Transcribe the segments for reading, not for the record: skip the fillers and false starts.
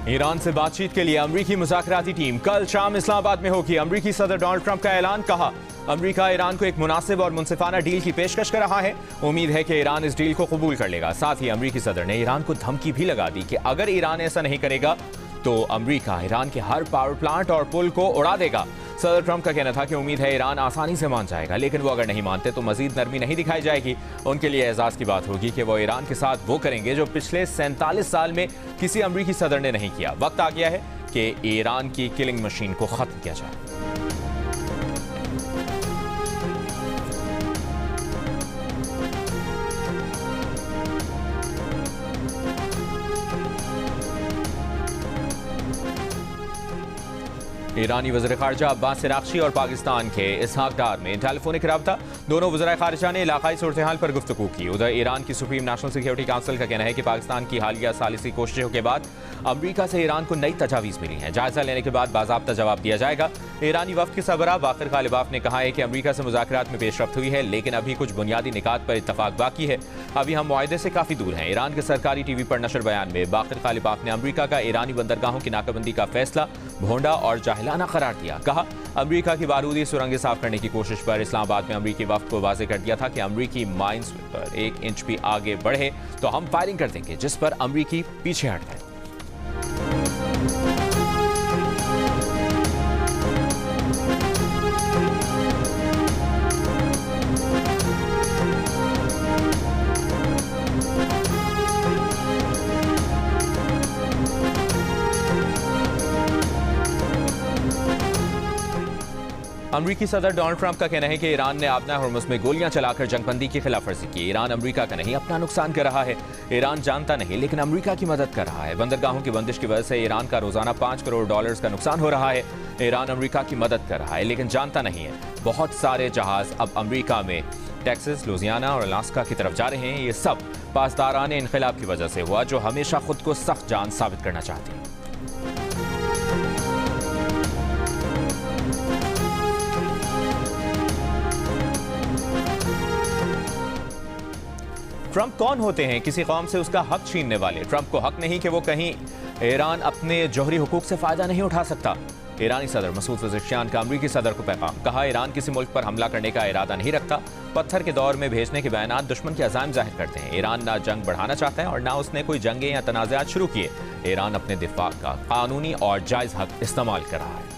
Iran से बातचीत के लिए अमरीकी मुज़ाकराती टीम कल शाम इस्लामाबाद में होगी। अमरीकी सदर डोनाल्ड ट्रंप का ऐलान, कहा अमरीका ईरान को एक मुनासिब और मुनसिफाना डील की पेशकश कर रहा है। उम्मीद है कि ईरान इस डील को कबूल कर लेगा। साथ ही अमरीकी सदर ने ईरान को धमकी भी लगा दी कि अगर ईरान ऐसा नहीं करेगा तो अमरीका ईरान के हर पावर प्लांट और पुल को उड़ा देगा। सदर ट्रंप का कहना था कि उम्मीद है ईरान आसानी से मान जाएगा, लेकिन वो अगर नहीं मानते तो मजीद नरमी नहीं दिखाई जाएगी। उनके लिए एजाज की बात होगी कि वो ईरान के साथ वो करेंगे जो पिछले 47 साल में किसी अमरीकी सदर ने नहीं किया। वक्त आ गया है कि ईरान की किलिंग मशीन को खत्म किया जाए। ईरानी वज़ीर ख़ारजा अब्बास इराक़ची और पाकिस्तान के इसहाक डार में टेलीफोनिक रब्ता। दोनों वज़ीर ख़ारजा ने इलाक़ाई सूरत-ए-हाल पर गुफ्तगू की। उधर ईरान की सुप्रीम नेशनल सिक्योरिटी काउंसिल का कहना है कि पाकिस्तान की हालिया सालिसी कोशिशों के बाद अमरीका से ईरान को नई तजावीज़ मिली हैं। जायज़ा लेने के बाद बाज़ाब्ता जवाब दिया जाएगा। ईरानी वफ़द के सरबराह बाक़िर ग़ालिबाफ ने कहा है कि अमरीका से मुज़ाकरात में पेशरफ्त हुई है, लेकिन अभी कुछ बुनियादी निकात पर इत्तफ़ाक़ बाकी है। अभी हम मुआहदे से काफ़ी दूर हैं। ईरान के सरकारी टीवी पर नशर बयान में बाक़िर ग़ालिबाफ ने अमरीका का ईरानी बंदरगाहों की नाकाबंदी का फैसला भोंडा और जाहिलाना करार दिया। कहा अमरीका की बारूदी सुरंगें साफ करने की कोशिश पर इस्लामाबाद में अमरीकी वफ़द को वाज़ेह कर दिया था कि अमरीकी माइंस पर 1 इंच भी आगे बढ़े तो हम फायरिंग कर देंगे, जिस पर अमरीकी पीछे हट गए। अमरीकी सदर डोनाल्ड ट्रंप का कहना है कि ईरान ने आबना हुर्मुज़ में गोलियां चलाकर जंगबंदी की खिलाफवर्जी की। ईरान अमरीका का नहीं, अपना नुकसान कर रहा है। ईरान जानता नहीं, लेकिन अमरीका की मदद कर रहा है। बंदरगाहों की बंदिश की वजह से ईरान का रोजाना $5 करोड़ का नुकसान हो रहा है। ईरान अमरीका की मदद कर रहा है, लेकिन जानता नहीं है। बहुत सारे जहाज अब अमरीका में टेक्सास, लुजियाना और अलास्का की तरफ जा रहे हैं। ये सब पासदाराने इनकलाब की वजह से हुआ, जो हमेशा खुद को सख्त जान साबित करना चाहती है। ट्रंप कौन होते हैं किसी कौम से उसका हक छीनने वाले? ट्रंप को हक नहीं कि वो कहीं ईरान अपने जौहरी हुकूक से फायदा नहीं उठा सकता। ईरानी सदर मसूद पज़ेश्कियान का अमरीकी सदर को पैगाम, कहा ईरान किसी मुल्क पर हमला करने का इरादा नहीं रखता। पत्थर के दौर में भेजने के बयानात दुश्मन के अज़ाइम जाहिर करते हैं। ईरान ना जंग बढ़ाना चाहता है और ना उसने कोई जंगें या तनाज़ात शुरू किए। ईरान अपने दिफा का कानूनी और जायज़ हक इस्तेमाल कर रहा है।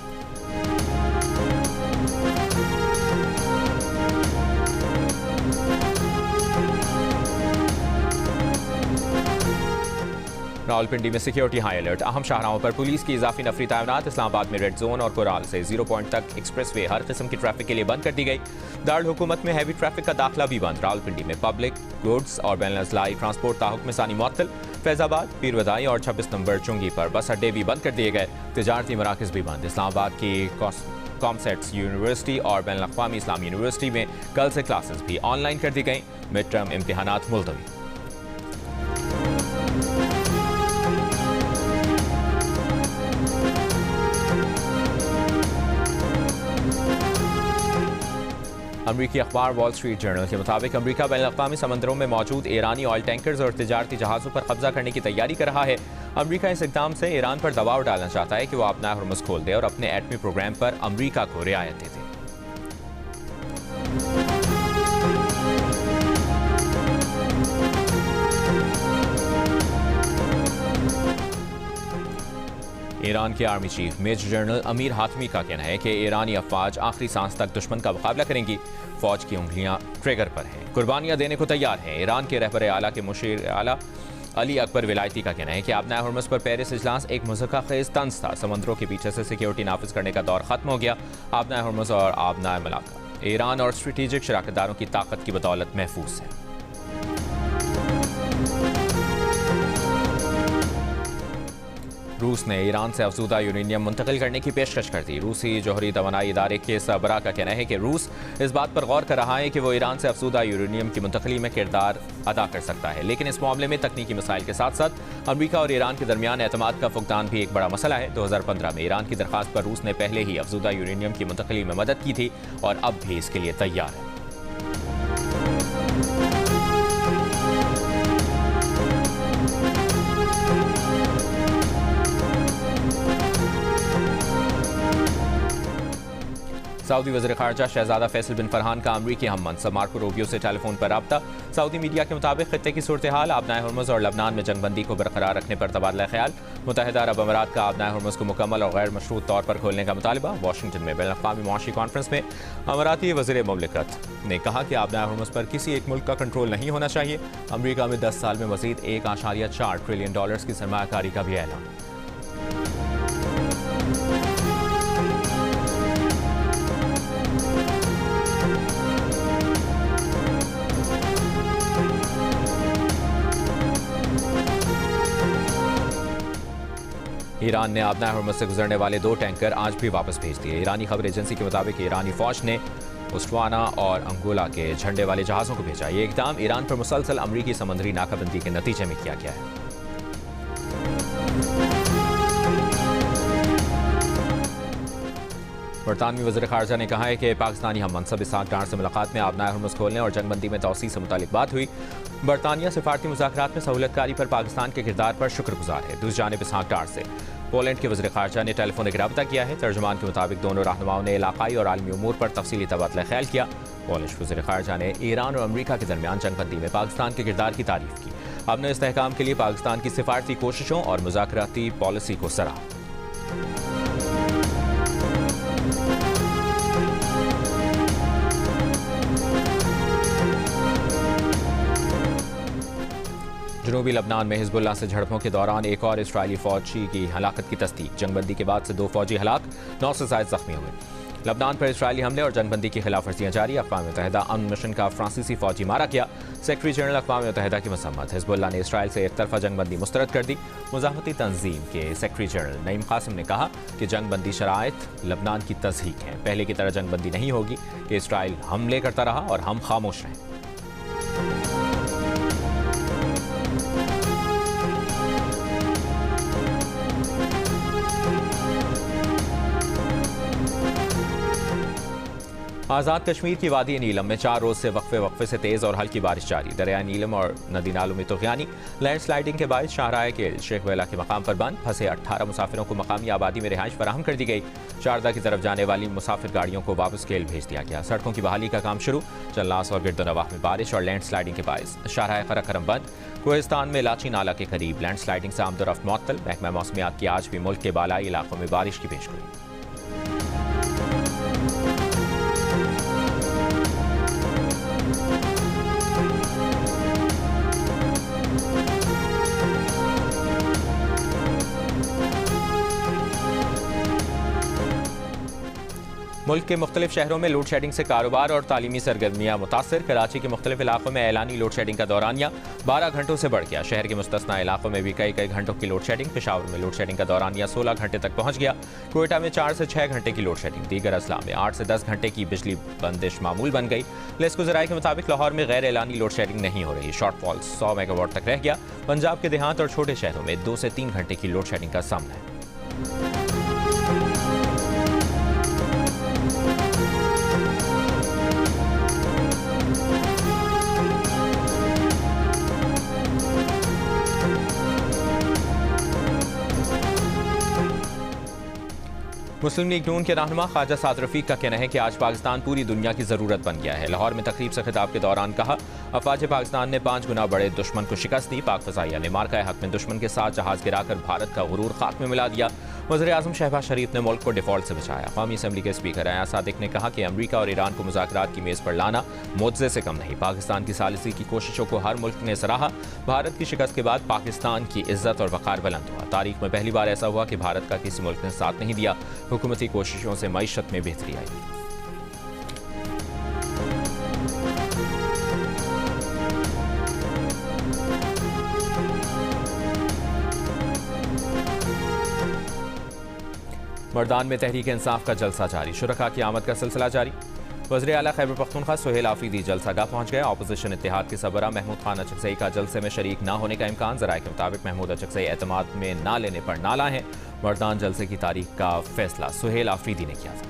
रावलपिंडी में सिक्योरिटी हाई अलर्ट। अहम शाहराहों पर पुलिस की इजाफी नफरी तैनात। इस्लामाबाद में रेड जोन और कोराल से 0 पॉइंट तक एक्सप्रेसवे हर किस्म की ट्रैफिक के लिए बंद कर दी गई। दारुल हुकूमत में हैवी ट्रैफिक का दाखिला भी बंद। रावलपिंडी में पब्लिक गुड्स और बैनअज़लाई ट्रांसपोर्ट ताहुक्म सानी मुअत्तल। फैजाबाद, पीरवदाई और 26 नंबर चुंगी पर बस अड्डे भी बंद कर दिए गए। तिजारती मराकज़ भी बंद। इस्लामाबाद की कॉमसेट्स यूनिवर्सिटी और बैनुल-अक़वामी इस्लामी यूनिवर्सिटी में कल से क्लासेस भी ऑनलाइन कर दी गई। मिड टर्म इम्तिहानात मुलतवी। अमरीकी अखबार वॉल स्ट्रीट जर्नल के मुताबिक अमरीका बैनुल-अक़वामी समंदरों में मौजूद ईरानी ऑयल टैंकर्स और तिजारती जहाज़ों पर कब्जा करने की तैयारी कर रहा है। अमरीका इस इक़दाम से ईरान पर दबाव डालना चाहता है कि वो अपना हुर्मुज़ खोल दे और अपने एटमी प्रोग्राम पर अमरीका को रियायत दे दे। ईरान के army chief major general Amir Hatami का कहना है कि ईरानी अफवाज आखिरी सांस तक दुश्मन का मुकाबला करेंगी। फौज की उंगलियां ट्रिगर पर हैं, कुर्बानियां देने को तैयार हैं। ईरान के रहबर आला के मुशीर आला अली अकबर विलायती का कहना है कि आबना हुर्मुज़ पर पेरिस इजलास एक मुज़क्का ख़ेज़ तंज था। समंदरों के पीछे से सिक्योरिटी नाफिज करने का दौर खत्म हो गया। आबना हुर्मुज़ और आबना मलाका ईरान और स्ट्रेटेजिक शराकतदारों की ताकत की बदौलत महफूज है। रूस ने ईरान से अफजूदा यूरेनियम मुंतकिल करने की पेशकश कर दी। रूसी जौहरी तवानाई इदारे के सरबराह का कहना है कि रूस इस बात पर गौर कर रहा है कि वो ईरान से अफजूदा यूरेनियम की मुंतकिली में किरदार अदा कर सकता है, लेकिन इस मामले में तकनीकी मसाइल के साथ साथ अमरीका और ईरान के दरमियान एतमाद का फुकदान भी एक बड़ा मसला है। 2015 में ईरान की दरख्वास्त पर रूस ने पहले ही अफजूदा यूरेनियम की मुंतकिली में मदद की थी और अब भी इसके लिए तैयार है। सऊदी वज़ीर ख़ारजा शहजादा फैसल बिन फरहान का अमरीकी हम मनसब मार्को रूबियो से टेलीफोन पर रब्ता। सऊदी मीडिया के मुताबिक खित्ते की सूरत हाल, आबनाए हुर्मुज़ और लबनान में जंगबंदी को बरकरार रखने पर तबादला ख्याल। मुत्तहिदा अरब अमारात का आबनाए हुर्मुज़ को मुकम्मल और गैर मशरूत तौर पर खोलने का मुतालबा। वाशिंगटन में बैनुल-अक़वामी मुआशी कॉन्फ्रेंस में अमाराती वज़ीर मुमलिकत ने कहा कि आबनाए हुर्मुज़ पर किसी एक मुल्क का कंट्रोल नहीं होना चाहिए। अमरीका में 10 साल में मज़ीद $1.4 ट्रिलियन की सरमायाकारी का भी ऐलान। ईरान ने आबनाए हुर्मुज़ से गुजरने वाले 2 टैंकर आज भी वापस भेज दिए। ईरानी खबर एजेंसी के मुताबिक ईरानी फौज ने उस्वाना और अंगोला के झंडे वाले जहाज़ों को भेजा। ये इक़दाम ईरान पर मुसलसल अमरीकी समुद्री नाकाबंदी के नतीजे में किया गया है। बरतानवी वज़ीर ख़ारजा ने कहा है कि पाकिस्तानी हम मनसब इसहाक डार से मुलाकात में आबनाए हुर्मुज़ खोलने और जंगबंदी में तौसीह से मुतालिक बात हुई। बरतानिया सिफारती मुज़ाकरात में सहूलतकारी पर पाकिस्तान के किरदार पर शुक्रगुजार है। दूसरी जानिब इसहाक डार से पोलैंड के वज़ीर ख़ारजा ने टेलीफोनिक रब्ता किया है। तर्जुमान के मुताबिक दोनों रहनुमाओं ने इलाक़ाई और आलमी उमूर पर तफसीली तबादला ख्याल किया। पोलिश वज़ीर ख़ारजा ने ईरान और अमरीका के दरमियान जंगबंदी में पाकिस्तान के किरदार की तारीफ की। अपने इस्तेहकाम के लिए पाकिस्तान की सिफारती कोशिशों और मुज़ाकराती पॉलिसी को सराहा। जनूबी लबनान में हिज़्बुल्लाह से झड़पों के दौरान एक और इस्राईली फौजी की हलाकत की तस्दीक। जंगबंदी के बाद से 2 फौजी हलाक, 9 से ज़ायद ज़ख्मी हुए। लबनान पर इस्राईली हमले और जंगबंदी की खिलाफ वर्जियाँ जारी। अक़वाम मुत्तहिदा अमन मिशन का फ्रांसीसी फौजी मारा गया। सेक्रेटरी जनरल अक़वाम मुत्तहिदा की मसम्मत। हिज़्बुल्लाह ने इसराइल से एक तरफा जंगबंदी मुस्तरद कर दी। मुज़ाहमती तंजीम के सेक्रेटरी जनरल नईम कासिम ने कहा कि जंगबंदी शराइत लबनान की तज़हीक है। पहले की तरह जंगबंदी नहीं होगी कि इसराइल हमले करता रहा और हम खामोश रहें। आज़ाद कश्मीर की वादी नीलम में 4 रोज़ से वक्फे से तेज़ और हल्की बारिश जारी। दरिया नीलम और नदी नालों में तुग़यानी, लैंड स्लाइडिंग के बायस शाहराह के शेख वेला के मकाम पर बंद। फंसे 18 मुसाफिरों को मकामी आबादी में रिहाइश फराहम कर दी गई। शारदा की तरफ जाने वाली मुसाफिर गाड़ियों को वापस केल भेज दिया गया। सड़कों की बहाली का काम शुरू। चल्लास और गिरदोनवाह में बारिश और लैंड स्लाइडिंग के बायस शाहराह खरम बंद। कोहिस्तान में लाची नाला के करीब लैंड स्लाइडिंग से आमदोरफ्त मुअत्तल। महकमा मौसमियात की आज भी मुल्क के बालाई इलाकों में बारिश की पेशगोई। मुल्क के मुख्तलिफ शहरों में लोड शेडिंग से कारोबार और तालीमी सरगर्मियाँ मुतासर। कराची के मुख्तलिफ इलाकों में ऐलानी लोड शेडिंग का दौरानिया 12 घंटों से बढ़ गया। शहर के मुस्तस्ना इलाकों में भी कई घंटों की लोड शेडिंग। पेशावर में लोड शेडिंग का दौरानिया 16 घंटे तक पहुँच गया। कोयटा में 4 से 6 घंटे की लोड शेडिंग। दीगर अजला में 8 से 10 घंटे की बिजली बंदिश मामूल बन गई। लेस्को ज़राए के मुताबिक लाहौर में गैर ऐलानी लोड शेडिंग नहीं हो रही। शॉर्टफॉल 100 मेगावाट तक रह गया। पंजाब के देहात और छोटे शहरों में 2 से 3 घंटे की लोड शेडिंग का सामना है। मुस्लिम लीग नून के रहनुमा ख्वाजा साद रफीक का कहना है कि आज पाकिस्तान पूरी दुनिया की ज़रूरत बन गया है। लाहौर में तकरीब से खिताब के दौरान कहा, अफवाज पाकिस्तान ने 5 गुना बड़े दुश्मन को शिकस्त दी। पाक फ़ज़ाइया ने मार्का हक में दुश्मन के साथ जहाज़ गिराकर भारत का गुरूर खाक में मिला दिया। वज़ीर आज़म शहबाज शरीफ ने मुल्क को डिफ़ॉल्ट से बचाया। कौमी असम्बली के स्पीकर अयाज सादिक ने कहा कि अमरीका और ईरान को मुज़ाकरात की मेज़ पर लाना मुआवज़े से कम नहीं। पाकिस्तान की सालिसी की कोशिशों को हर मुल्क ने सराहा। भारत की शिकस्त के बाद पाकिस्तान की इज्जत और वक़ार बुलंद हुआ। तारीख में पहली बार ऐसा हुआ कि भारत का किसी मुल्क ने साथ नहीं दिया। हुकूमती कोशिशों से मईशत में बेहतरी आई। मर्दान में तहरीक इंसाफ का जलसा जारी। शुरका की आमद का सिलसिला जारी। वज़ीर आला खैबर पख्तूनख्वा सुहेल आफरीदी जलसागाह पहुंच गए। अपोजिशन इत्तेहाद के सरबराह महमूद खान अचकज़ई का जलसे में शरीक न होने का इम्कान। ज़राए के मुताबिक महमूद अचकज़ई एतमाद में न लेने पर नाला हैं। मर्दान जलसे की तारीख का फैसला सुहेल आफरीदी ने किया था।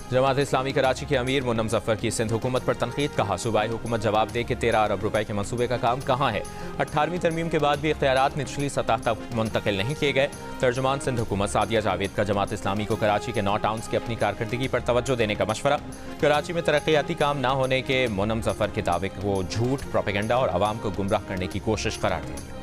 जमात इस्लामी कराची के अमीर मुन्नम जफर की सिंध हुकूमत पर तनकीद। कहा सूबाई हुकूमत जवाब दे कि 13 अरब रुपए के मंसूबे का काम कहाँ है। 18वीं तरमीम के बाद भी इख्तियारात निचली सतह तक मुंतकिल नहीं किए गए। तर्जुमान सिंध हुकूमत सादिया जावेद का जमात इस्लामी को कराची के 9 टाउन्स की अपनी कारकर्दगी पर तवज्जो देने का मशवरा। कराची में तरक्याती काम न होने के मुन्नम जफर के दावे को झूठ, प्रोपेगेंडा और आवाम को गुमराह करने की कोशिश करार दे दी।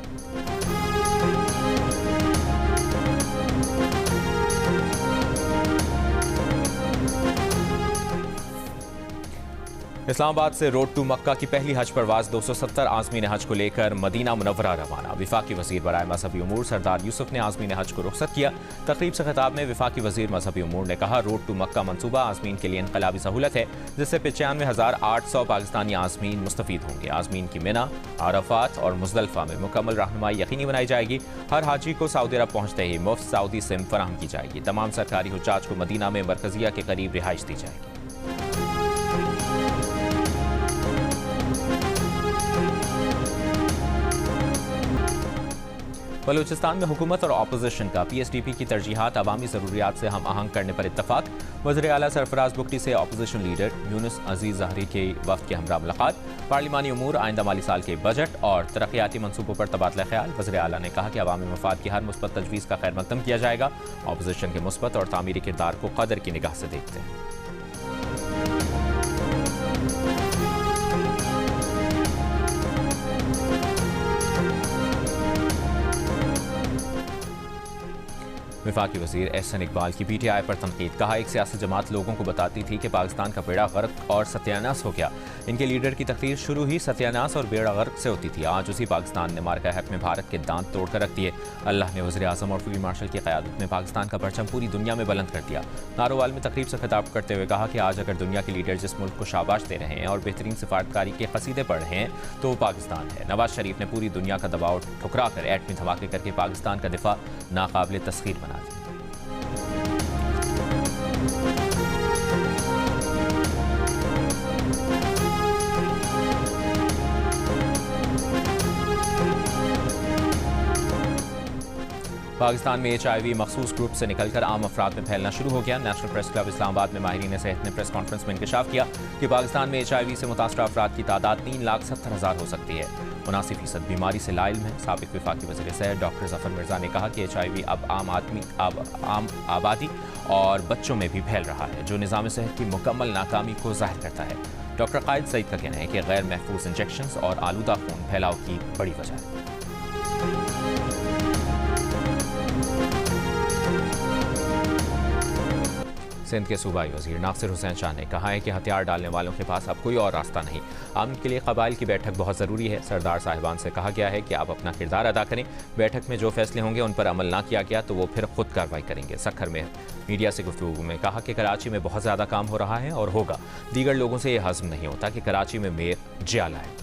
इस्लामाबाद से रोड टू मक्का की पहली हज परवाज 270 आज़मीन हज को लेकर मदीना मुनव्वरा रवाना। विफाकी वज़ीर बराए मजहबी उमूर सरदार यूसुफ ने आज़मीन हज को रुखसत किया। तकरीब से खिताब में विफाकी वज़ीर मजहबी उमूर ने कहा, रोड टू मक्का मनसूबा आज़मीन के लिए इनकलाबी सहूलत है, जिससे 95,800 पाकिस्तानी आज़मीन मुस्तफ़ीद होंगे। आज़मीन की मिना, अरफात और मुज़दलिफ़ा में मुकम्मल रहनुमाई यकीनी बनाई जाएगी। हर हाजी को सऊदी अरब पहुँचते ही मुफ्त सऊदी सिम फराहम की जाएगी। तमाम सरकारी हुज्जाज को मदीना में मरकजिया के करीब रिहाइश दी जाएगी। बलूचिस्तान में हुकूमत और अपोजिशन का PSDP की तरजीहात अवामी ज़रूरियात से हम आहंग करने पर इत्तफाक। वज़ीर आला सरफराज बुगटी से अपोजिशन लीडर यूनुस अजीज़ ज़हरी के वफ़द के हमरा मुलाकात। पार्लिमानी उमूर, आइंदा माली साल के बजट और तरक्याती मनसूबों पर तबादला ख्याल। वज़ीर आला ने कहा कि अवामी मफाद की हर मुस्बत तजवीज़ का खैर मकदम किया जाएगा। अपोजिशन के मुस्बत और तामीरी किरदार को कदर की निगाह से देखते हैं। वफाकी वज़ीर एहसन इकबाल की PTI पर तनकीद। कहा, एक सियासी जमात लोगों को बताती थी कि पाकिस्तान का बेड़ा गर्क और सत्यानाश हो गया। इनके लीडर की तकरीर शुरू ही सत्यानाश और बेड़ा गर्क से होती थी। आज उसी पाकिस्तान ने मार्का हक में भारत के दांत तोड़ कर रख दिए। अल्लाह ने वज़ीर आज़म और फील्ड मार्शल की क़यादत में पाकिस्तान का परचम पूरी दुनिया में बुलंद कर दिया। नारोवाल में तकरीब से खिताब करते हुए कहा कि आज अगर दुनिया के लीडर जिस मुल्क को शाबाश दे रहे हैं और बेहतरीन सिफारतकारी के कसीदे पढ़ रहे हैं तो वो पाकिस्तान है। नवाज शरीफ ने पूरी दुनिया का दबाव ठुकरा कर एटमी धमाके करके पाकिस्तान का दिफा नाकाबिल तस्खीर बना दिया। पाकिस्तान में HIV मखसूस ग्रुप से निकलकर आम अफराद में फैलना शुरू हो गया। नेशनल प्रेस क्लब इस्लामाबाद में माहिरीन सेहत ने प्रेस कॉन्फ्रेंस में इंकशाफ किया कि पाकिस्तान में HIV से मुतासर अफराद की तादाद 3,70,000 हो सकती है। 79% बीमारी से लाइल्म है। साबिक वफाकी वज़ीर सेहत डॉक्टर जफर मिर्जा ने कहा कि HIV अब आम आबादी और बच्चों में भी फैल रहा है, जो निज़ाम सेहत की मुकम्मल नाकामी को जाहिर करता है। डॉक्टर कायद सईद का कहना है कि गैर महफूज इंजेक्शन और आलूदा खून फैलाव की बड़ी वजह है। सिंध के सूबाई वज़ीर नासिर हुसैन शाह ने कहा है कि हथियार डालने वालों के पास अब कोई और रास्ता नहीं। अमन के लिए कबाइल की बैठक बहुत ज़रूरी है। सरदार साहिबान से कहा गया है कि आप अपना किरदार अदा करें। बैठक में जो फैसले होंगे उन पर अमल ना किया गया तो वो फिर खुद कार्रवाई करेंगे। सखर में मीडिया से गुफ्तगू में कहा कि कराची में बहुत ज़्यादा काम हो रहा है और होगा। दीगर लोगों से यह हज़म नहीं होता कि कराची में मेयर जियाला है।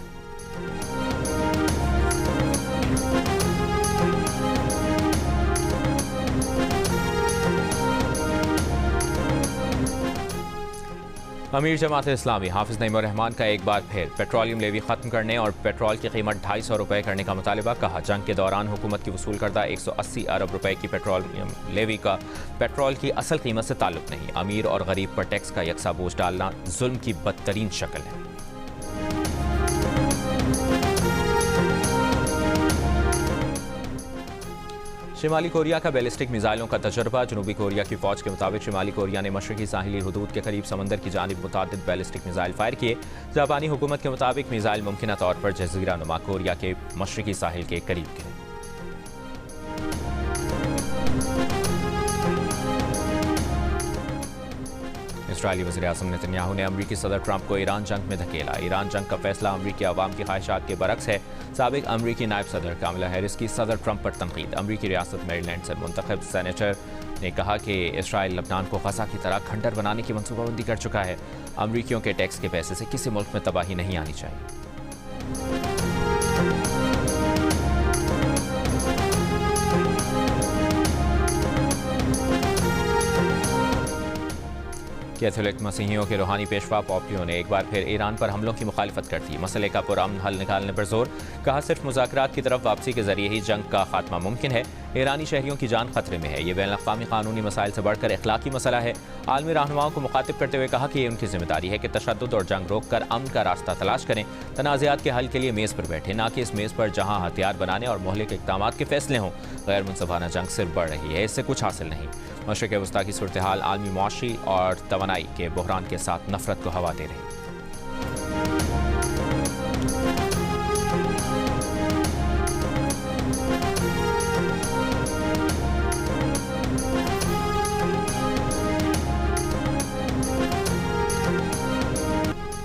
अमीर जमात इस्लामी हाफिज़ नईम रहमान का एक बार फिर पेट्रोलियम लेवी ख़त्म करने और पेट्रोल की कीमत 250 रुपये करने का मुतालिबा। कहा, जंग के दौरान हुकूमत की वसूल करदा 180 अरब रुपए की पेट्रोलियम लेवी का पेट्रोल की असल कीमत से ताल्लुक़ नहीं। अमीर और गरीब पर टैक्स का यकसा बोझ डालना जुल्म की बदतरीन शक्ल है। शिमाली कोरिया का बैलिस्टिक मिसाइलों का तजर्बा। जनूबी कोरिया की फौज के मुताबिक शिमाली कोरिया ने मशरकी साहिली हुदूद के करीब समंदर की जानिब मुतादिद बैलिस्टिक मिसाइल फायर किए। जापानी हुकूमत के मुताबिक मिसाइल मुमकिन तौर पर जजीरा नुमा कोरिया के मशरकी साहिल के करीब गिरे। इस्राईली वज़ीर आज़म नेतन्याहू ने अमरीकी सदर ट्रंप को ईरान जंग में धकेला। ईरान जंग का फैसला अमरीकी अवाम की ख्वाहिशात के बरक्स है। साबिक अमरीकी नायब सदर कामिला हैरिस की सदर ट्रंप पर तनकीद। अमरीकी रियासत मेरीलैंड से मुंतखब सेनेटर ने कहा कि इसराइल लबनान को गजा की तरह खंडर बनाने की मनसूबाबंदी कर चुका है। अमरीकियों के टैक्स के पैसे से किसी मुल्क में तबाही नहीं आनी चाहिए। कैथोलिक मसीहियों के रूहानी पेशवा पोपियो ने एक बार फिर ईरान पर हमलों की मुखालिफत कर दी। मसले का पुरअमन हल निकालने पर जोर, कहा सिर्फ मुज़ाकरात की तरफ वापसी के जरिए ही जंग का खात्मा मुमकिन है। ईरानी शहरियों की जान खतरे में है। ये बैनुल-अक़वामी कानूनी मसाइल से बढ़कर इखलाकी मसला है। आलमी रहनुमाओं को मुखातिब करते हुए कहा कि ये उनकी जिम्मेदारी है कि तशद्दुद और जंग रोक कर अमन का रास्ता तलाश करें। तनाज़ात के हल के लिए मेज़ पर बैठे, ना कि इस मेज़ पर जहाँ हथियार बनाने और मुहलिक इक़दामात के फैसले हों। गैर मुनसफाना जंग सिर्फ बढ़ रही है, इससे कुछ हासिल नहीं। मशरिक़ वस्ता की सूरत हाल आलमी मुआशी और तवानाई के बहरान के साथ नफरत को हवा दे रही।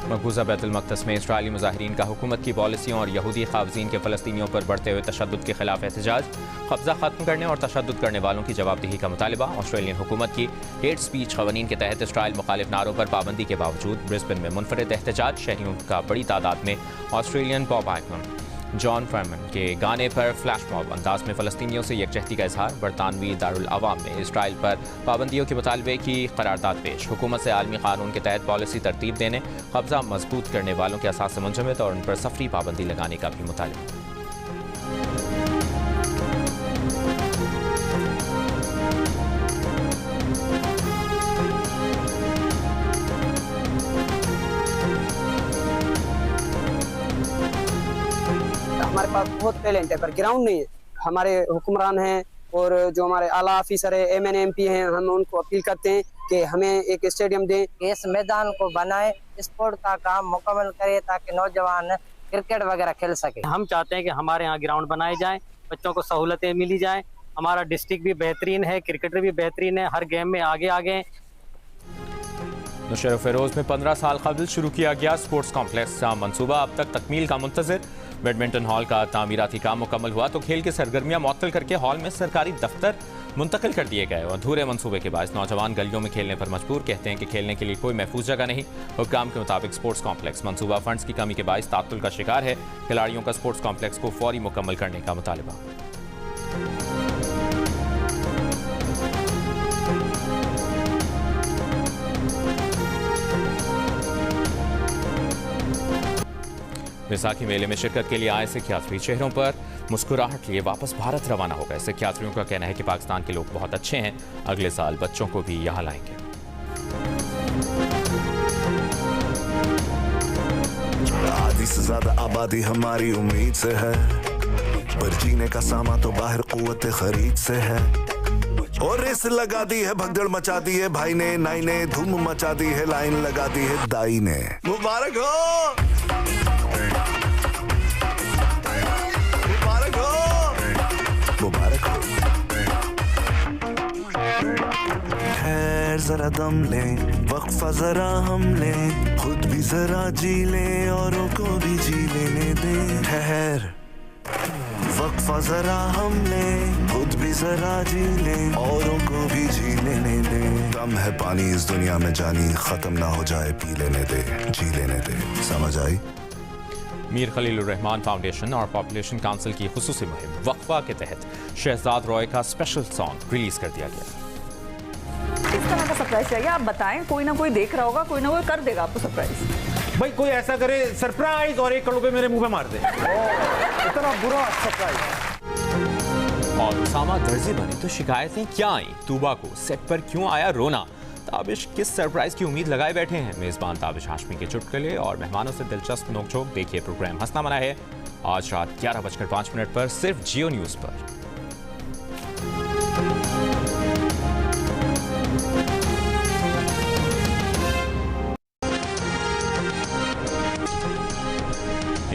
मकबूजा बैतुल मक़दस में इसराइली मुजाहिरीन का हुकूमत की पॉलिसियों और यहूदी क़ाबज़ीन के फ़लस्तीनियों पर बढ़ते हुए तशद्दुद के खिलाफ एहतजाज, कब्ज़ा ख़त्म करने और तशद्दुद करने वालों की जवाबदेही का मुतालिबा। ऑस्ट्रेलियन हुकूमत की हेट स्पीच क़वानीन के तहत इसराइल मुखालिफ नारों पर पाबंदी के बावजूद ब्रिस्बेन में मुनफरिद एहतजाज। शहरियों का बड़ी तादाद में Australian pop icon John Furman के गाने पर फ्लैश मॉब अंदाज में फ़लस्तीनियों से यकजहती का इजहार। बरतानवी दारुल अवाम में इसराइल पर पाबंदियों के मुतालबे की करारदाद पेश। हुकूमत से आलमी कानून के तहत पॉलिसी तरतीब देने, कब्जा मजबूत करने वालों के असास से मुंजमद और उन पर सफरी पाबंदी लगाने का भी मुतालिबा। हमारे पास बहुत टैलेंट है पर ग्राउंड नहीं है। हमारे हुक्मरान हैं और जो हमारे आला ऑफिसर है, MNMP हैं, हम उनको अपील करते हैं कि हमें एक स्टेडियम दें, इस मैदान को बनाए, स्पोर्ट का काम मुकम्मल करे ताकि नौजवान क्रिकेट वगैरह खेल सके। हम चाहते हैं कि हमारे यहाँ ग्राउंड बनाए जाएं, बच्चों को सहूलतें मिली जाएं। हमारा डिस्ट्रिक्ट भी बेहतरीन है, क्रिकेटर भी बेहतरीन है, हर गेम में आगे आगे। नौशहर फ़िरोज़ में 15 साल कबल शुरू किया गया स्पोर्ट्स कॉम्प्लेक्स का मंसूबा अब तक तकमील का मुंतज़िर। बैडमिंटन हॉल का तामीराती काम मुकम्मल हुआ तो खेल की सरगर्मियां मुअत्तल करके हॉल में सरकारी दफ्तर मुंतकिल कर दिए गए। अधूरे मंसूबे के बाद नौजवान गलियों में खेलने पर मजबूर, कहते हैं कि खेलने के लिए कोई महफूज जगह नहीं। हुक्काम के मुताबिक स्पोर्ट्स कॉम्प्लेक्स मंसूबा फंड्स की कमी के बायस तात्तुल का शिकार है। खिलाड़ियों का स्पोर्ट्स कॉम्प्लेक्स को फौरी मुकम्मल करने का मुतालिबा। बैसाखी मेले में शिरकत के लिए आए सिख यात्री चेहरों पर मुस्कुराहट लिए वापस भारत रवाना हो गए। सिख यात्रियों का कहना है कि पाकिस्तान के लोग बहुत अच्छे हैं, अगले साल बच्चों को भी यहाँ लाएंगे। आधी से ज्यादा आबादी हमारी उम्मीद से है, पर जीने का सामान तो बाहर कुव्वत खरीद से है। और रेस लगा दी है, भगदड़ मचा दी है भाई ने, नाई ने धूम मचा दी है, लाइन लगा दी है दाई ने। मुबारक हो, मुबारक हो, मुबारक हो। ठहर जरा दम ले, वक्फा जरा हम ले, खुद भी जरा जी ले औरों को भी जी लेने दे। ठहर वक्फा जरा हम ले, खुद भी जरा जी ले औरों को भी जी लेने दे। कम है पानी इस दुनिया में जानी, खत्म ना हो जाए पी लेने दे, जी लेने दे। समझ आई? मीर खलीलुर रहमान फाउंडेशन और पॉपुलेशन काउंसिल की खुसूसी मुहिम वक्फा के तहत शहजाद रॉय का स्पेशल सॉन्ग रिलीज कर दिया गया। किस तरह का सरप्राइज चाहिए आप बताएं, कोई ना कोई देख रहा होगा, कोई ना कोई कर देगा आपको सरप्राइज। भाई कोई ऐसा करे सरप्राइज और 1 करोड़ रुपए मेरे मुंह पे मार दे। इतना बुरा सरप्राइज। और उसामा दर्जी बने तो शिकायतें क्या आई, तूबा को सेट पर क्यों आया रोना, ताबिश किस सरप्राइज की उम्मीद लगाए बैठे हैं। मेजबान ताबिश हाशमी के चुटकुले और मेहमानों से दिलचस्प नोकझोंक देखिए प्रोग्राम हंसना मना है आज रात 11:05 पर सिर्फ जियो न्यूज़ पर।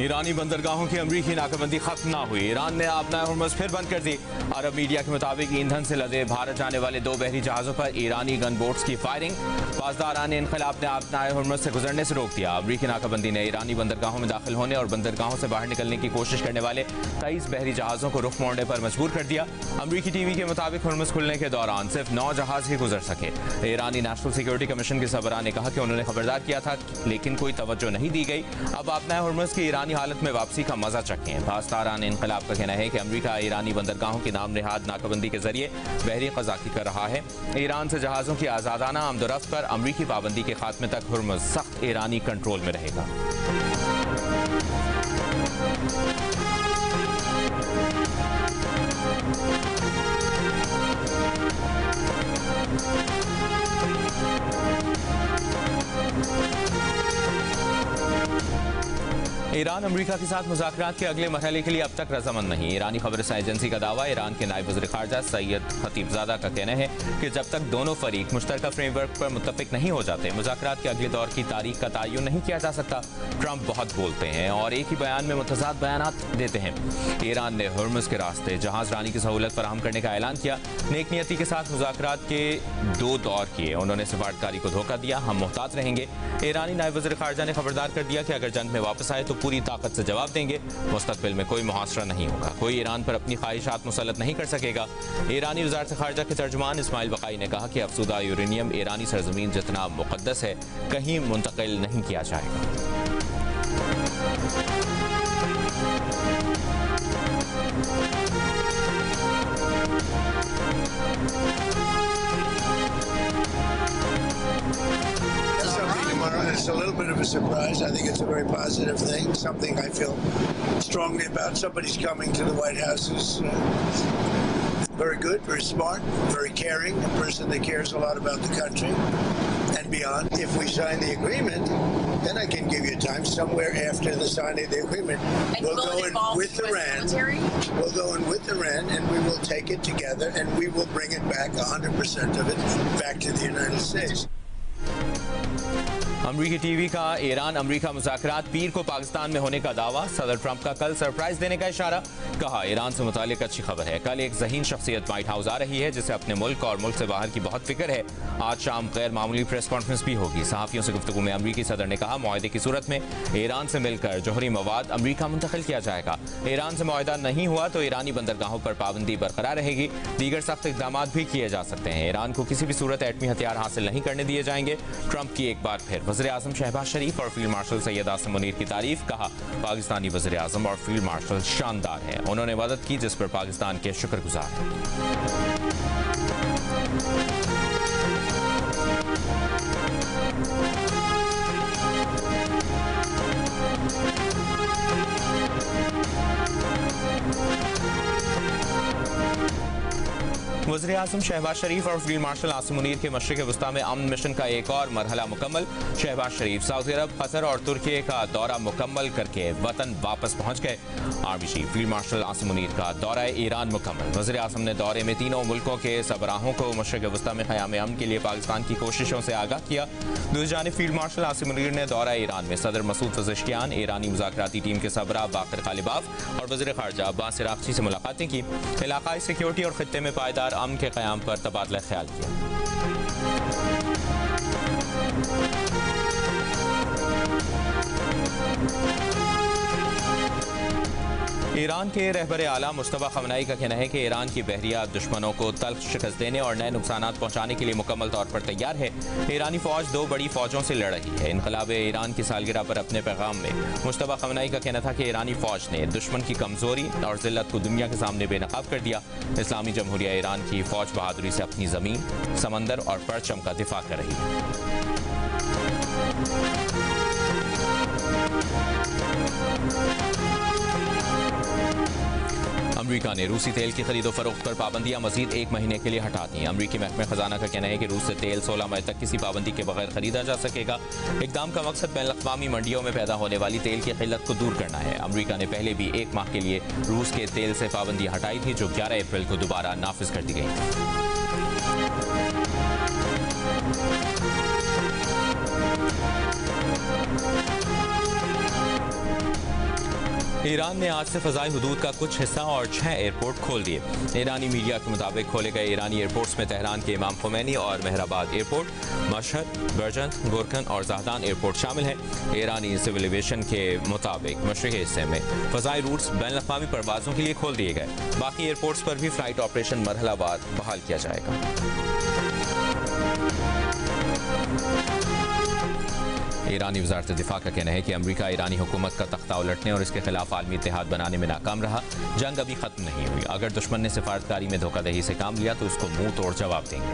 ईरानी बंदरगाहों की अमरीकी नाकाबंदी खत्म ना हुई, ईरान ने अपना हुर्मुज़ फिर बंद कर दी। अरब मीडिया के मुताबिक ईंधन से लदे भारत जाने वाले 2 बहरी जहाज़ों पर ईरानी गन बोट्स की फायरिंग। पासदारान इनक़िलाब ने अपना हुर्मुज़ से गुजरने से रोक दिया। अमरीकी नाकाबंदी ने ईरानी बंदरगाहों में दाखिल होने और बंदरगाहों से बाहर निकलने की कोशिश करने वाले 23 बहरी जहाज़ों को रुख मोड़ने पर मजबूर कर दिया। अमरीकी टीवी के मुताबिक हुर्मुज़ खुलने के दौरान सिर्फ 9 जहाज़ ही गुजर सके। ईरानी नेशनल सिक्योरिटी कमीशन के सरबराह ने कहा कि उन्होंने खबरदार किया था लेकिन कोई तवज्जो नहीं दी गई। अब अपना हुर्मुज़ की ईरानी पुरानी हालत में वापसी का मजा चखें। पाकिस्तान इनकलाब का कहना है कि अमरीका ईरानी बंदरगाहों की नाम निहाद नाकाबंदी के जरिए बहरी क़ज़ाकी कर रहा है। ईरान से जहाज़ों की आज़ादाना आमदोरफ्त पर अमरीकी पाबंदी के खात्मे तक हुर्मुज़ सख्त ईरानी कंट्रोल में रहेगा। ईरान अमरीका के साथ मुज़ाकरात के अगले मरहले के लिए अब तक रजामंद नहीं। ईरानी खबरसां एजेंसी का दावा। ईरान के नायब वज़ीर ख़ारजा सैयद खतीबज़ादा का कहना है कि जब तक दोनों फरीक मुश्तरका फ्रेमवर्क पर मुत्तफ़िक नहीं हो जाते, मुज़ाकरात के अगले दौर की तारीख का तयन नहीं किया जा सकता। ट्रंप बहुत बोलते हैं और एक ही बयान में मुतज़ाद बयानात देते हैं। ईरान ने हुर्मुज़ के रास्ते जहाज़ रानी की सहूलत फराहम करने का ऐलान किया। नेक नियति के साथ मुज़ाकरात के 2 दौर किए। उन्होंने सिफारतकारी को धोखा दिया। हम मुहतात रहेंगे। ईरानी नायब वज़ीर ख़ारजा ने खबरदार कर दिया कि अगर जंग में वापस आए तो पूरी ताकत से जवाब देंगे। मुस्तक़बिल में कोई मुहासरा नहीं होगा। कोई ईरान पर अपनी ख्वाहिशात मुसल्लत नहीं कर सकेगा। ईरानी वज़ारत ख़ारजा के तर्जुमान इस्माइल बक़ाई ने कहा कि अफसूदा यूरेनियम ईरानी सरजमीन जितना मुक़द्दस है, कहीं मुंतकिल नहीं किया जाएगा। It's a little bit of a surprise. I think it's a very positive thing, something I feel strongly about. Somebody's coming to the White House who's very good, very smart, very caring, a person that cares a lot about the country and beyond. If we sign the agreement, then I can give you time somewhere after the signing of the agreement. We'll go in with Iran. We'll go in with Iran and we will take it together and we will bring it back, 100% of it, back to the United States. अमरीकी TV का Iran अमरीका मुज़ाकरात पीर को पाकिस्तान में होने का दावा। सदर Trump का कल सरप्राइज देने का इशारा। कहा ईरान से मुतालिक अच्छी खबर है। कल एक ज़हीन शख्सियत व्हाइट हाउस आ रही है जिसे अपने मुल्क और मुल्क से बाहर की बहुत फिक्र है। आज शाम गैर मामूली प्रेस कॉन्फ्रेंस भी होगी। सहाफ़ियों से गुफ्तगू में अमरीकी सदर ने कहा मुआहदे की सूरत में ईरान से मिलकर जौहरी मवाद अमरीका मुंतकिल किया जाएगा। ईरान से मुआहदा नहीं हुआ तो ईरानी बंदरगाहों पर पाबंदी बरकरार रहेगी। दीगर सख्त इक़दाम भी किए जा सकते हैं। ईरान को किसी भी सूरत एटमी हथियार हासिल नहीं करने दिए जाएंगे। ट्रंप की एक बार फिर वज़ीर आज़म शहबाज शरीफ और फील्ड मार्शल सैयद आसिम मुनीर की तारीफ। कहा पाकिस्तानी वज़ीर आज़म और फील्ड मार्शल शानदार हैं। उन्होंने मदद की जिस पर पाकिस्तान के शुक्रगुजार हैं। वज़ीर आज़म शहबाज शरीफ और फील्ड मार्शल आसिम मुनीर के मशरिक़ वस्ता में अमन मिशन का एक और मरहला मुकम्मल। शहबाज शरीफ सऊदी अरब, कतर और तुर्की का दौरा मुकम्मल करके वतन वापस पहुँच गए। Army chief field marshal Asim Munir का दौरा ईरान मुकम्मल। वज़ीर आज़म ने दौरे में तीनों मुल्कों के सरबराहों को मशरिक़ वस्ता में क़याम अमन के लिए पाकिस्तान की कोशिशों से आगाह किया। दूसरी जानिब फील्ड मार्शल आसिम मुनीर ने दौरा ईरान में सदर मसूद पज़ेश्कियान, ईरानी मुज़ाकराती टीम के सरबराह बाक़िर ग़ालिबाफ और वज़ीर ख़ारजा अब्बास अराग़ची से मुलाकातें की। इलाक़ाई सिक्योरिटी और ख़ित्ते में पायदार अमन के क़याम पर तबादला ख्याल किया। ईरान के रहबर आला मुस्तफ़ा ख़मनाई का कहना है कि ईरान की बहरिया दुश्मनों को तल्ख शिकस्त देने और नए नुकसानात पहुँचाने के लिए मुकम्मल तौर पर तैयार है। ईरानी फ़ौज 2 बड़ी फ़ौजों से लड़ रही है। इनक़लाब ईरान की सालगिरह पर अपने पैगाम में मुस्तफ़ा ख़मनाई का कहना था कि ईरानी फ़ौज ने दुश्मन की कमज़ोरी और ज़िल्लत को दुनिया के सामने बेनकाब कर दिया। इस्लामी जमहूरिया ईरान की फ़ौज बहादुरी से अपनी ज़मीन, समंदर और परचम का दिफा कर रही है। अमरीका ने रूसी तेल की खरीदो फरोख्त पर पाबंदियां मजीद 1 महीने के लिए हटा दी। अमरीकी महकमे खजाना का कहना है कि रूस से तेल 16 मई तक किसी पाबंदी के बगैर खरीदा जा सकेगा। इक़दाम का मकसद बैनुल-अक़वामी मंडियों में पैदा होने वाली तेल की किल्लत को दूर करना है। अमरीका ने पहले भी 1 माह के लिए रूस के तेल से पाबंदियां हटाई थी जो 11 अप्रैल को दोबारा नाफिज कर दी गई थी। ईरान ने आज से फ़ज़ाई हुदूद का कुछ हिस्सा और 6 एयरपोर्ट खोल दिए। ईरानी मीडिया के मुताबिक खोले गए ईरानी एयरपोर्ट्स में तेहरान के इमाम खुमैनी और मेहराबाद एयरपोर्ट, मशहद, बर्जंत, गोरखन और ज़हदान एयरपोर्ट शामिल हैं। ईरानी सिविल एविएशन के मुताबिक मशरक़ी हिस्से में फ़ज़ाई रूट्स बैनुल-अक़वामी परवाज़ों के लिए खोल दिए गए। बाकी एयरपोर्ट्स पर भी फ़्लाइट ऑपरेशन मरहलावार बहाल किया जाएगा। ईरानी वज़ारत दिफा का कहना है कि अमरीका ईरानी हुकूमत का तख्ता उलटने और इसके खिलाफ आलमी इत्तेहाद बनाने में नाकाम रहा। जंग अभी ख़त्म नहीं हुई। अगर दुश्मन ने सिफारतकारी में धोखाधही से काम लिया तो उसको मुंह तोड़ जवाब देंगे।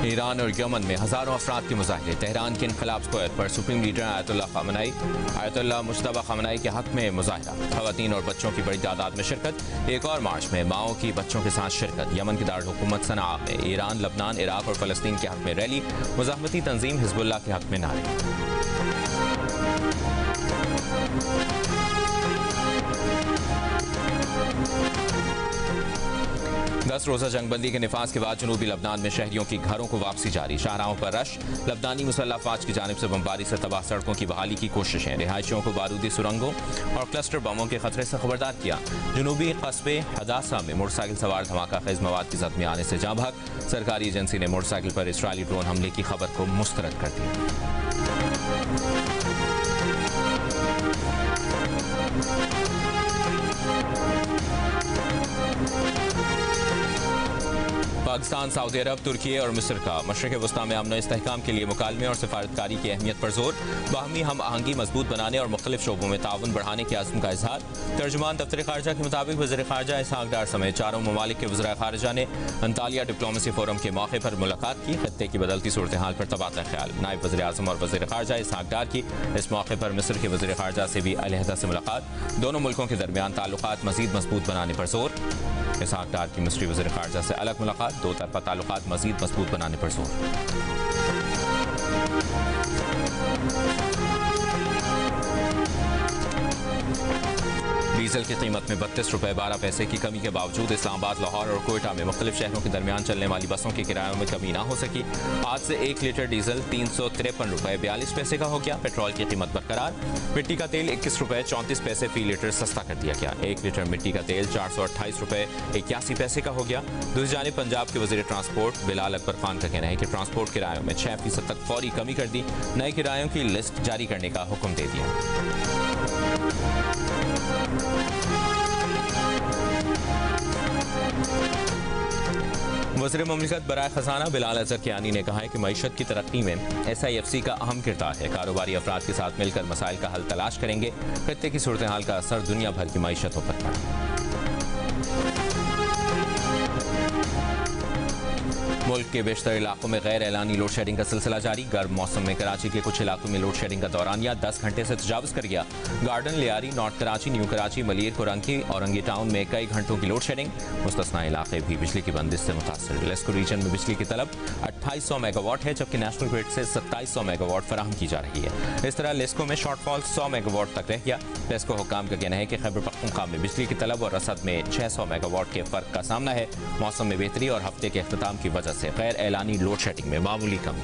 ईरान और यमन में हज़ारों अफराद के मुजाहरे। तेहरान के इनकलाब स्क्वायर पर सुप्रीम लीडर आयतुल्लाह मुज्तबा खमनाई के हक में मुजाहरा। ख़वातीन और बच्चों की बड़ी तादाद में शिरकत। एक और मार्च में माओ की बच्चों के साथ शिरकत। यमन की दारुल हुकूमत सनआ में ईरान, लबनान, इराक और फ़लस्तीन के हक में रैली। मुज़ाहमती तंजीम हिज़्बुल्लाह के हक में नारे। 10 रोज़ा जंगबंदी के निफाज के बाद जनूबी लबनान में शहरियों की घरों को वापसी जारी। शाहराहों पर रश। लबनानी मुसल्लह अफवाज की जानिब से बमबारी से तबाह सड़कों की बहाली की कोशिशें। रिहायशियों को बारूदी सुरंगों और क्लस्टर बमों के खतरे से खबरदार किया। जनूबी कस्बे हदासा में मोटरसाइकिल सवार धमाका खेज मवाद की जद में आने से जाँ भाग। सरकारी एजेंसी ने मोटरसाइकिल पर इसराइली ड्रोन हमले की खबर को मुस्तरद कर दिया। पाकिस्तान, सऊदी अरब, तुर्की और मिस्र का मशरिक़ वस्ता में अमन इस्तेहकाम के लिए मुकालमे और सिफारतकारी की अहमियत पर जोर। बाहमी हम आहंगी मजबूत बनाने और मुख्तलिफ शोबों में ताउन बढ़ाने के आज़म का इजहार। तर्जुमान दफ्तर ख़ारजा के मुताबिक वज़ीर ख़ारजा इसहाक डार समेत चारों ममालिक के वज़राए ख़ारजा ने अंतालिया डिप्लोमेसी फोरम के मौके पर मुलाकात की। खत्ते की बदलती सूरत हाल पर तबादला ख्याल। नायब वज़ीर आज़म और वज़ीर ख़ारजा इसहाक डार की इस मौके पर मिस्र के वज़ीर ख़ारजा से भी अलहदा से मुलाकात। दोनों मुल्कों के दरमियान ताल्लुकात मज़ीद मजबूत बनाने पर जोर। इसहाक डार की मिस्री वज़ीर ख़ारजा से अलग मुलाकात। दो तरफ़ा ताल्लुकात मज़ीद मजबूत बनाने पर जोर। डीजल की कीमत में 32 रुपये 12 पैसे की कमी के बावजूद इस्लामाबाद, लाहौर और कोयटा में मुख्तलिफ शहरों के दरमियान चलने वाली बसों के किरायों में कमी ना हो सकी। आज से 1 लीटर डीजल 353 रुपये 42 पैसे का हो गया। पेट्रोल की कीमत बरकरार। मिट्टी का तेल 21 रुपये 34 पैसे फी लीटर सस्ता कर दिया गया। 1 लीटर मिट्टी का तेल 428 रुपये 81 पैसे का हो गया। दूसरी जानिब पंजाब के वज़ीर ट्रांसपोर्ट बिलाल अकबर खान का कहना है कि ट्रांसपोर्ट किरायों में 6% तक फौरी कमी कर दी। नए किरायों की लिस्ट जारी करने का हुक्म दे दिया। वज़ीर मुमलिकत बराए खजाना बिलाल अज़हर कियानी ने कहा है कि मईशत की तरक्की में SIFC का अहम किरदार है। कारोबारी अफराद के साथ मिलकर मसाइल का हल तलाश करेंगे। खत्ते की सूरत हाल का असर दुनिया भर की मईशतों पर पड़ा। मुल्क के बेशतर इलाकों में गैर एलानी लोड शेडिंग का सिलसिला जारी। गर्म मौसम में कराची के कुछ इलाकों में लोड शेडिंग का दौरानिया 10 घंटे से तजावज़ कर गया। Garden, Lyari, north Karachi, new Karachi, Malir, Korangi, Orangi town में कई घंटों की लोड शेडिंग। मुस्तस्ना इलाके भी बिजली की बंदिश से मुतासर। लेस्को रीजन में बिजली की तलब 2800 मेगावाट है, जबकि नेशनल ग्रिड से 2700 मेगावाट फराहम की जा रही है। इस तरह लेस्को में शॉर्टफॉल 100 मेगावाट तक रह गया। लेस्को हुक्काम का कहना है कि खैबर पख्तूनख्वा में बिजली की तलब और रसद में 600 मेगावाट के फर्क का सामना है। मौसम में बेहतरी और हफ्ते के अख्ताम की वजह से गैर एलानी लोड शेडिंग में मामूली कमी।